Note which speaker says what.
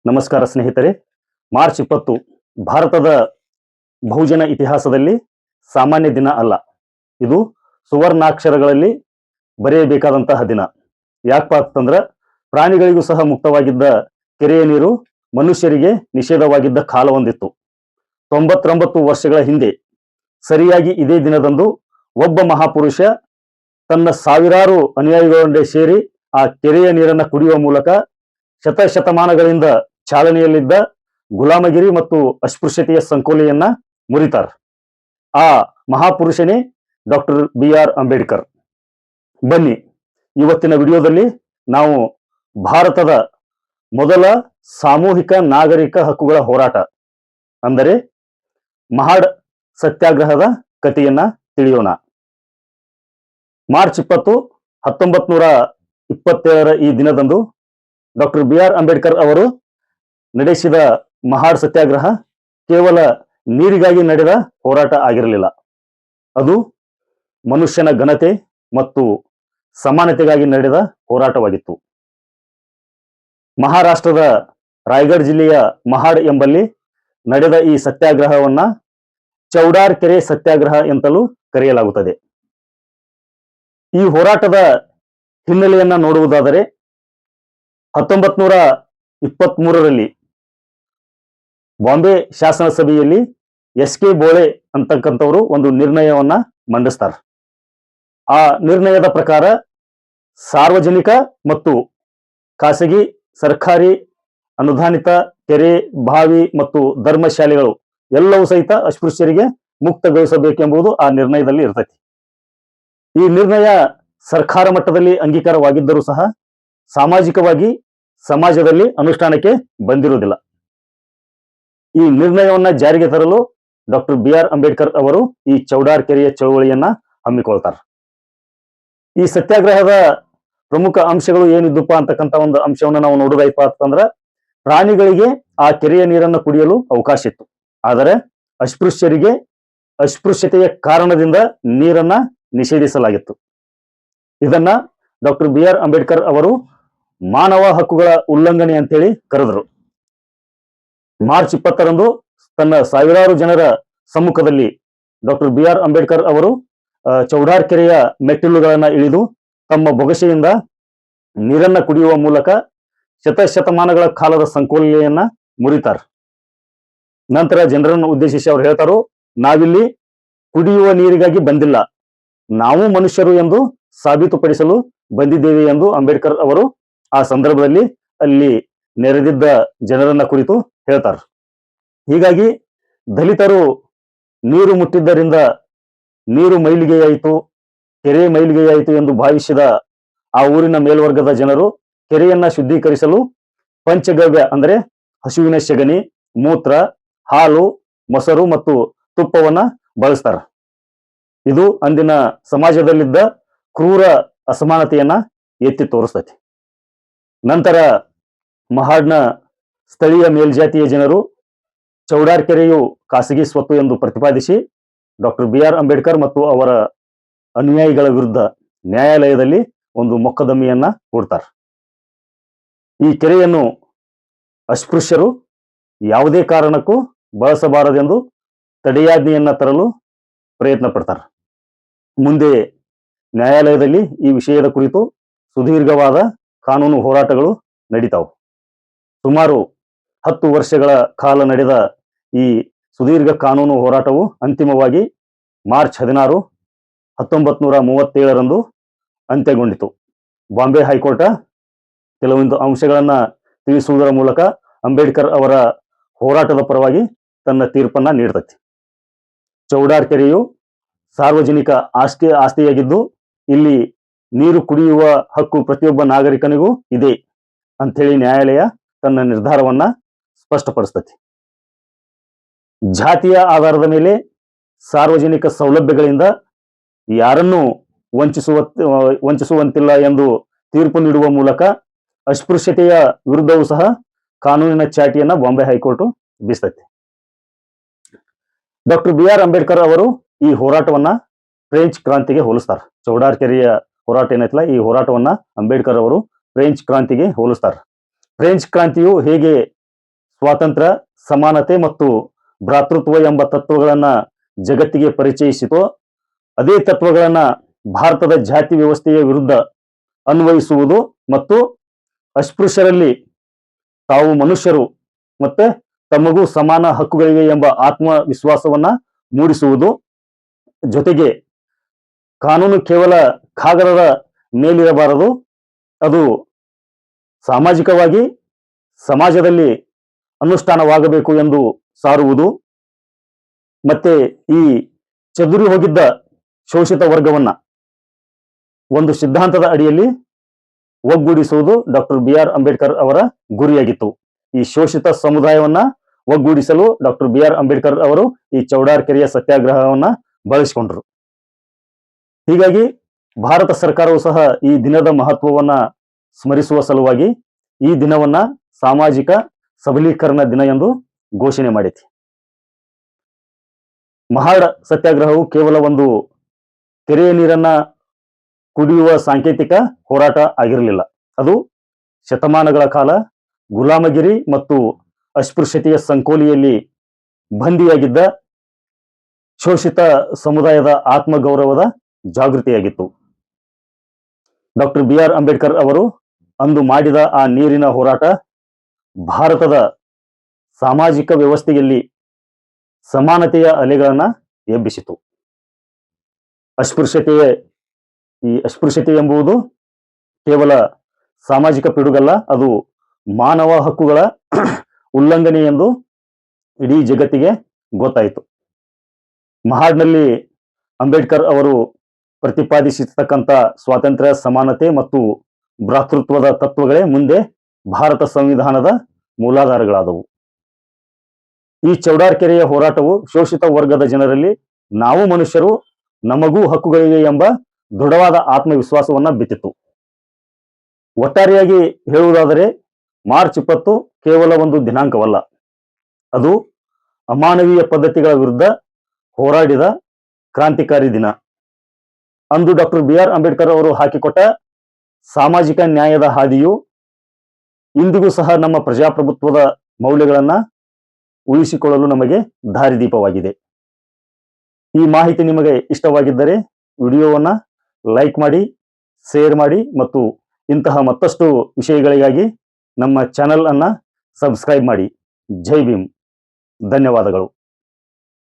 Speaker 1: ನಮಸ್ಕಾರ ಸ್ನೇಹಿತರೆ. ಮಾರ್ಚ್ 20 ಭಾರತದ ಬಹುಜನ ಇತಿಹಾಸದಲ್ಲಿ ಸಾಮಾನ್ಯ ದಿನ ಅಲ್ಲ. ಇದು ಸುವರ್ಣಾಕ್ಷರಗಳಲ್ಲಿ ಬರೆಯಬೇಕಾದಂತಹ ದಿನ. ಯಾಕಪ್ಪ ಅಂತಂದ್ರೆ ಪ್ರಾಣಿಗಳಿಗೂ ಸಹ ಮುಕ್ತವಾಗಿದ್ದ ಕೆರೆಯ ನೀರು ಮನುಷ್ಯರಿಗೆ ನಿಷೇಧವಾಗಿದ್ದ ಕಾಲ ಒಂದಿತ್ತು. 99 ವರ್ಷಗಳ ಹಿಂದೆ ಸರಿಯಾಗಿ ಇದೇ ದಿನದಂದು ಒಬ್ಬ ಮಹಾಪುರುಷ ತನ್ನ ಸಾವಿರಾರು ಅನುಯಾಯಿಗಳೊಂದಿಗೆ ಸೇರಿ ಆ ಕೆರೆಯ ನೀರನ್ನು ಕುಡಿಯುವ ಮೂಲಕ ಶತಶತಮಾನಗಳಿಂದ ಚಾಲನೆಯಲ್ಲಿದ್ದ ಗುಲಾಮಗಿರಿ ಮತ್ತು ಅಸ್ಪೃಶ್ಯತೆಯ ಸಂಕೋಲೆಯನ್ನ ಮುರಿತಾರೆ. ಆ ಮಹಾಪುರುಷನೇ ಡಾಕ್ಟರ್ BR ಅಂಬೇಡ್ಕರ್. ಬನ್ನಿ, ಇವತ್ತಿನ ವಿಡಿಯೋದಲ್ಲಿ ನಾವು ಭಾರತದ ಮೊದಲ ಸಾಮೂಹಿಕ ನಾಗರಿಕ ಹಕ್ಕುಗಳ ಹೋರಾಟ ಅಂದರೆ ಮಹಾಡ್ ಸತ್ಯಾಗ್ರಹದ ಕಥೆಯನ್ನ ತಿಳಿಯೋಣ. ಮಾರ್ಚ್ 20, 1927 ಈ ದಿನದಂದು ಡಾಕ್ಟರ್ BR ಅಂಬೇಡ್ಕರ್ ಅವರು ನಡೆಸಿದ ಮಹಾಡ್ ಸತ್ಯಾಗ್ರಹ ಕೇವಲ ನೀರಿಗಾಗಿ ನಡೆದ ಹೋರಾಟ ಆಗಿರಲಿಲ್ಲ. ಅದು ಮನುಷ್ಯನ ಘನತೆ ಮತ್ತು ಸಮಾನತೆಗಾಗಿ ನಡೆದ ಹೋರಾಟವಾಗಿತ್ತು. ಮಹಾರಾಷ್ಟ್ರದ ರಾಯಗಢ ಜಿಲ್ಲೆಯ ಮಹಾಡ್ ಎಂಬಲ್ಲಿ ನಡೆದ ಈ ಸತ್ಯಾಗ್ರಹವನ್ನ ಚೌಡಾರ್ ಕೆರೆ ಸತ್ಯಾಗ್ರಹ ಎಂತಲೂ ಕರೆಯಲಾಗುತ್ತದೆ. ಈ ಹೋರಾಟದ ಹಿನ್ನೆಲೆಯನ್ನ ನೋಡುವುದಾದರೆ 1923ರಲ್ಲಿ ಬಾಂಬೆ ಶಾಸನ ಸಭೆಯಲ್ಲಿ SK ಬೋಳೆ ಅಂತಕ್ಕಂಥವರು ಒಂದು ನಿರ್ಣಯವನ್ನ ಮಂಡಿಸ್ತಾರೆ. ಆ ನಿರ್ಣಯದ ಪ್ರಕಾರ ಸಾರ್ವಜನಿಕ ಮತ್ತು ಖಾಸಗಿ ಸರ್ಕಾರಿ ಅನುದಾನಿತ ಕೆರೆ, ಬಾವಿ ಮತ್ತು ಧರ್ಮಶಾಲೆಗಳು ಎಲ್ಲವೂ ಸಹಿತ ಅಸ್ಪೃಶ್ಯರಿಗೆ ಮುಕ್ತಗೊಳಿಸಬೇಕೆಂಬುದು ಆ ನಿರ್ಣಯದಲ್ಲಿ ಇರ್ತೈತಿ. ಈ ನಿರ್ಣಯ ಸರ್ಕಾರ ಮಟ್ಟದಲ್ಲಿ ಅಂಗೀಕಾರವಾಗಿದ್ದರೂ ಸಹ ಸಾಮಾಜಿಕವಾಗಿ ಸಮಾಜದಲ್ಲಿ ಅನುಷ್ಠಾನಕ್ಕೆ ಬಂದಿರುವುದಿಲ್ಲ. ಈ ನಿರ್ಣಯವನ್ನ ಜಾರಿಗೆ ತರಲು ಡಾಕ್ಟರ್ BR ಅಂಬೇಡ್ಕರ್ ಅವರು ಈ ಚೌಡಾರ್ ಕೆರೆಯ ಚಳವಳಿಯನ್ನ ಹಮ್ಮಿಕೊಳ್ತಾರೆ. ಈ ಸತ್ಯಾಗ್ರಹದ ಪ್ರಮುಖ ಅಂಶಗಳು ಏನಿದ್ದಪ್ಪ ಅಂತಕ್ಕಂಥ ಒಂದು ಅಂಶವನ್ನು ನಾವು ನೋಡುವುದಪ್ಪ ಅಂತಂದ್ರೆ, ಪ್ರಾಣಿಗಳಿಗೆ ಆ ಕೆರೆಯ ನೀರನ್ನು ಕುಡಿಯಲು ಅವಕಾಶ ಇತ್ತು. ಆದರೆ ಅಸ್ಪೃಶ್ಯರಿಗೆ ಅಸ್ಪೃಶ್ಯತೆಯ ಕಾರಣದಿಂದ ನೀರನ್ನ ನಿಷೇಧಿಸಲಾಗಿತ್ತು. ಇದನ್ನ ಡಾಕ್ಟರ್ BR ಅಂಬೇಡ್ಕರ್ ಅವರು ಮಾನವ ಹಕ್ಕುಗಳ ಉಲ್ಲಂಘನೆ ಅಂತೇಳಿ ಕರೆದರು. ಮಾರ್ಚ್ 20ರಂದು ತನ್ನ ಸಾವಿರಾರು ಜನರ ಸಮ್ಮುಖದಲ್ಲಿ ಡಾಕ್ಟರ್ BR ಅಂಬೇಡ್ಕರ್ ಅವರು ಚೌಡಾರ್ ಕೆರೆಯ ಮೆಟ್ಟಿಲುಗಳನ್ನ ಇಳಿದು ತಮ್ಮ ಬೊಗಸೆಯಿಂದ ನೀರನ್ನ ಕುಡಿಯುವ ಮೂಲಕ ಶತಶತಮಾನಗಳ ಕಾಲದ ಸಂಕೋಲೆಯನ್ನ ಮುರಿತಾರೆ. ನಂತರ ಜನರನ್ನು ಉದ್ದೇಶಿಸಿ ಅವರು ಹೇಳ್ತಾರೋ, ನಾವಿಲ್ಲಿ ಕುಡಿಯುವ ನೀರಿಗಾಗಿ ಬಂದಿಲ್ಲ, ನಾವು ಮನುಷ್ಯರು ಎಂದು ಸಾಬೀತುಪಡಿಸಲು ಬಂದಿದ್ದೇವೆ ಎಂದು ಅಂಬೇಡ್ಕರ್ ಅವರು ಆ ಸಂದರ್ಭದಲ್ಲಿ ಅಲ್ಲಿ ನೆರೆದಿದ್ದ ಜನರನ್ನ ಕುರಿತು ಹೇಳ್ತಾರೆ. ಹೀಗಾಗಿ ದಲಿತರು ನೀರು ಮುಟ್ಟಿದ್ದರಿಂದ ನೀರು ಮೈಲಿಗೆಯಾಯಿತು, ಕೆರೆ ಮೈಲಿಗೆಯಾಯಿತು ಎಂದು ಭಾವಿಸಿದ ಆ ಊರಿನ ಮೇಲ್ವರ್ಗದ ಜನರು ಕೆರೆಯನ್ನ ಶುದ್ಧೀಕರಿಸಲು ಪಂಚಗವ್ಯ ಅಂದರೆ ಹಸುವಿನ ಸೆಗಣಿ, ಮೂತ್ರ, ಹಾಲು, ಮೊಸರು ಮತ್ತು ತುಪ್ಪವನ್ನ ಬಳಸ್ತಾರೆ. ಇದು ಅಂದಿನ ಸಮಾಜದಲ್ಲಿದ್ದ ಕ್ರೂರ ಅಸಮಾನತೆಯನ್ನ ಎತ್ತಿ ತೋರಿಸ್ತೈತಿ. ನಂತರ ಮಹಾಡ್ನ ಸ್ಥಳೀಯ ಮೇಲ್ಜಾತಿಯ ಜನರು ಚೌಡಾರ್ ಕೆರೆಯು ಖಾಸಗಿ ಸ್ವತ್ತು ಎಂದು ಪ್ರತಿಪಾದಿಸಿ ಡಾಕ್ಟರ್ BR ಅಂಬೇಡ್ಕರ್ ಮತ್ತು ಅವರ ಅನುಯಾಯಿಗಳ ವಿರುದ್ಧ ನ್ಯಾಯಾಲಯದಲ್ಲಿ ಒಂದು ಮೊಕದ್ದಮೆಯನ್ನ ಹೂಡ್ತಾರೆ. ಈ ಕೆರೆಯನ್ನು ಅಸ್ಪೃಶ್ಯರು ಯಾವುದೇ ಕಾರಣಕ್ಕೂ ಬಳಸಬಾರದೆಂದು ತಡೆಯಾಜ್ಞೆಯನ್ನ ತರಲು ಪ್ರಯತ್ನ ಪಡ್ತಾರೆ. ಮುಂದೆ ನ್ಯಾಯಾಲಯದಲ್ಲಿ ಈ ವಿಷಯದ ಕುರಿತು ಸುದೀರ್ಘವಾದ ಕಾನೂನು ಹೋರಾಟಗಳು ನಡೀತಾವು. ಸುಮಾರು 10 ವರ್ಷಗಳ ಕಾಲ ನಡೆದ ಈ ಸುದೀರ್ಘ ಕಾನೂನು ಹೋರಾಟವು ಅಂತಿಮವಾಗಿ ಮಾರ್ಚ್ 16, 1937ರಂದು ಅಂತ್ಯಗೊಂಡಿತು. ಬಾಂಬೆ ಹೈಕೋರ್ಟ್ ಕೆಲವೊಂದು ಅಂಶಗಳನ್ನ ತಿಳಿಸುವುದರ ಮೂಲಕ ಅಂಬೇಡ್ಕರ್ ಅವರ ಹೋರಾಟದ ಪರವಾಗಿ ತನ್ನ ತೀರ್ಪನ್ನ ನೀಡ್ತೈತಿ. ಚೌಡಾರ್ ಕೆರೆಯು ಸಾರ್ವಜನಿಕ ಆಸ್ತಿಯಾಗಿದ್ದು ಇಲ್ಲಿ ನೀರು ಕುಡಿಯುವ ಹಕ್ಕು ಪ್ರತಿಯೊಬ್ಬ ನಾಗರಿಕನಿಗೂ ಇದೆ ಅಂಥೇಳಿ ನ್ಯಾಯಾಲಯ ತನ್ನ ನಿರ್ಧಾರವನ್ನ ಸ್ಪಷ್ಟಪಡಿಸ್ತೈತಿ. ಜಾತಿಯ ಆಧಾರದ ಮೇಲೆ ಸಾರ್ವಜನಿಕ ಸೌಲಭ್ಯಗಳಿಂದ ಯಾರನ್ನೂ ವಂಚಿಸುವಂತಿಲ್ಲ ಎಂದು ತೀರ್ಪು ನೀಡುವ ಮೂಲಕ ಅಸ್ಪೃಶ್ಯತೆಯ ವಿರುದ್ಧವೂ ಸಹ ಕಾನೂನಿನ ಚಾಟಿಯನ್ನ ಬಾಂಬೆ ಹೈಕೋರ್ಟ್ ಬೀಸ್ತೈತಿ. ಡಾಕ್ಟರ್ BR ಅಂಬೇಡ್ಕರ್ ಅವರು ಈ ಹೋರಾಟವನ್ನ ಫ್ರೆಂಚ್ ಕ್ರಾಂತಿಗೆ ಹೋಲಿಸ್ತಾರೆ. ಚೌಡಾರ್ ಕೆರೆಯ ಹೋರಾಟ ಏನೈತಲ್ಲ, ಈ ಹೋರಾಟವನ್ನ ಅಂಬೇಡ್ಕರ್ ಅವರು ಫ್ರೆಂಚ್ ಕ್ರಾಂತಿಗೆ ಹೋಲಿಸ್ತಾರೆ. ಫ್ರೆಂಚ್ ಕ್ರಾಂತಿಯು ಹೇಗೆ ಸ್ವಾತಂತ್ರ್ಯ, ಸಮಾನತೆ ಮತ್ತು ಭ್ರಾತೃತ್ವ ಎಂಬ ತತ್ವಗಳನ್ನ ಜಗತ್ತಿಗೆ ಪರಿಚಯಿಸಿತೋ ಅದೇ ತತ್ವಗಳನ್ನ ಭಾರತದ ಜಾತಿ ವ್ಯವಸ್ಥೆಯ ವಿರುದ್ಧ ಅನ್ವಯಿಸುವುದು ಮತ್ತು ಅಸ್ಪೃಶ್ಯರಲ್ಲಿ ತಾವು ಮನುಷ್ಯರು ಮತ್ತೆ ತಮಗೂ ಸಮಾನ ಹಕ್ಕುಗಳಿವೆ ಎಂಬ ಆತ್ಮವಿಶ್ವಾಸವನ್ನ ಮೂಡಿಸುವುದು, ಜೊತೆಗೆ ಕಾನೂನು ಕೇವಲ ಕಾಗದದ ಮೇಲಿರಬಾರದು, ಅದು ಸಾಮಾಜಿಕವಾಗಿ ಸಮಾಜದಲ್ಲಿ ಅನುಷ್ಠಾನವಾಗಬೇಕು ಎಂದು ಸಾರುವುದು, ಮತ್ತೆ ಈ ಚದುರಿ ಹೋಗಿದ್ದ ಶೋಷಿತ ವರ್ಗವನ್ನ ಒಂದು ಸಿದ್ಧಾಂತದ ಅಡಿಯಲ್ಲಿ ಒಗ್ಗೂಡಿಸುವುದು ಡಾಕ್ಟರ್ ಬಿ.ಆರ್. ಅಂಬೇಡ್ಕರ್ ಅವರ ಗುರಿಯಾಗಿತ್ತು. ಈ ಶೋಷಿತ ಸಮುದಾಯವನ್ನ ಒಗ್ಗೂಡಿಸಲು ಡಾಕ್ಟರ್ ಬಿ.ಆರ್. ಅಂಬೇಡ್ಕರ್ ಅವರು ಈ ಚೌಡಾರ್ ಕೆರೆಯ ಸತ್ಯಾಗ್ರಹವನ್ನ ಬಳಸಿಕೊಂಡ್ರು. ಹೀಗಾಗಿ ಭಾರತ ಸರ್ಕಾರವು ಸಹ ಈ ದಿನದ ಮಹತ್ವವನ್ನ ಸ್ಮರಿಸುವ ಸಲುವಾಗಿ ಈ ದಿನವನ್ನ ಸಾಮಾಜಿಕ ಸಬಲೀಕರಣ ದಿನ ಎಂದು ಘೋಷಣೆ ಮಾಡೈತಿ. ಮಹಾಡ್ ಸತ್ಯಾಗ್ರಹವು ಕೇವಲ ಒಂದು ಕೆರೆಯ ನೀರನ್ನ ಕುಡಿಯುವ ಸಾಂಕೇತಿಕ ಹೋರಾಟ ಆಗಿರಲಿಲ್ಲ. ಅದು ಶತಮಾನಗಳ ಕಾಲ ಗುಲಾಮಗಿರಿ ಮತ್ತು ಅಸ್ಪೃಶ್ಯತೆಯ ಸಂಕೋಲೆಯಲ್ಲಿ ಬಂದಿಯಾಗಿದ್ದ ಶೋಷಿತ ಸಮುದಾಯದ ಆತ್ಮಗೌರವದ ಜಾಗೃತಿಯಾಗಿತ್ತು. ಡಾಕ್ಟರ್ ಬಿ.ಆರ್. ಅಂಬೇಡ್ಕರ್ ಅವರು ಅಂದು ಮಾಡಿದ ಆ ನೀರಿನ ಹೋರಾಟ ಭಾರತದ ಸಾಮಾಜಿಕ ವ್ಯವಸ್ಥೆಯಲ್ಲಿ ಸಮಾನತೆಯ ಅಲೆಗಳನ್ನ ಎಬ್ಬಿಸಿತು. ಅಸ್ಪೃಶ್ಯತೆ ಎಂಬುದು ಕೇವಲ ಸಾಮಾಜಿಕ ಪಿಡುಗಲ್ಲ, ಅದು ಮಾನವ ಹಕ್ಕುಗಳ ಉಲ್ಲಂಘನೆ ಎಂದು ಇಡೀ ಜಗತ್ತಿಗೆ ಗೊತ್ತಾಯಿತು. ಮಹಾಡ್ನಲ್ಲಿ ಅಂಬೇಡ್ಕರ್ ಅವರು ಪ್ರತಿಪಾದಿಸಿರ್ತಕ್ಕಂಥ ಸ್ವಾತಂತ್ರ್ಯ, ಸಮಾನತೆ ಮತ್ತು ಭ್ರಾತೃತ್ವದ ತತ್ವಗಳೇ ಮುಂದೆ ಭಾರತ ಸಂವಿಧಾನದ ಮೂಲಾಧಾರಗಳಾದವು. ಈ ಚೌಡಾರ್ ಕೆರೆಯ ಹೋರಾಟವು ಶೋಷಿತ ವರ್ಗದ ಜನರಲ್ಲಿ ನಾವು ಮನುಷ್ಯರು, ನಮಗೂ ಹಕ್ಕುಗಳಿವೆ ಎಂಬ ದೃಢವಾದ ಆತ್ಮವಿಶ್ವಾಸವನ್ನ ಬಿತ್ತಿತು. ಒಟ್ಟಾರೆಯಾಗಿ ಹೇಳುವುದಾದರೆ ಮಾರ್ಚ್ 20 ಕೇವಲ ಒಂದು ದಿನಾಂಕವಲ್ಲ, ಅದು ಅಮಾನವೀಯ ಪದ್ಧತಿಗಳ ವಿರುದ್ಧ ಹೋರಾಡಿದ ಕ್ರಾಂತಿಕಾರಿ ದಿನ. ಅಂದು ಡಾಕ್ಟರ್ ಬಿ.ಆರ್. ಅಂಬೇಡ್ಕರ್ ಅವರು ಹಾಕಿಕೊಟ್ಟ ಸಾಮಾಜಿಕ ನ್ಯಾಯದ ಹಾದಿಯು ಇಂದಿಗೂ ಸಹ ನಮ್ಮ ಪ್ರಜಾಪ್ರಭುತ್ವದ ಮೌಲ್ಯಗಳನ್ನ ಉಳಿಸಿಕೊಳ್ಳಲು ನಮಗೆ ದಾರಿದೀಪವಾಗಿದೆ. ಈ ಮಾಹಿತಿ ನಿಮಗೆ ಇಷ್ಟವಾಗಿದ್ದರೆ ವಿಡಿಯೋವನ್ನ ಲೈಕ್ ಮಾಡಿ, ಶೇರ್ ಮಾಡಿ ಮತ್ತು ಇಂತಹ ಮತ್ತಷ್ಟು ವಿಷಯಗಳಿಗಾಗಿ ನಮ್ಮ ಚಾನೆಲ್ ಅನ್ನ ಸಬ್ಸ್ಕ್ರೈಬ್ ಮಾಡಿ. ಜೈ ಭೀಮ್. ಧನ್ಯವಾದಗಳು.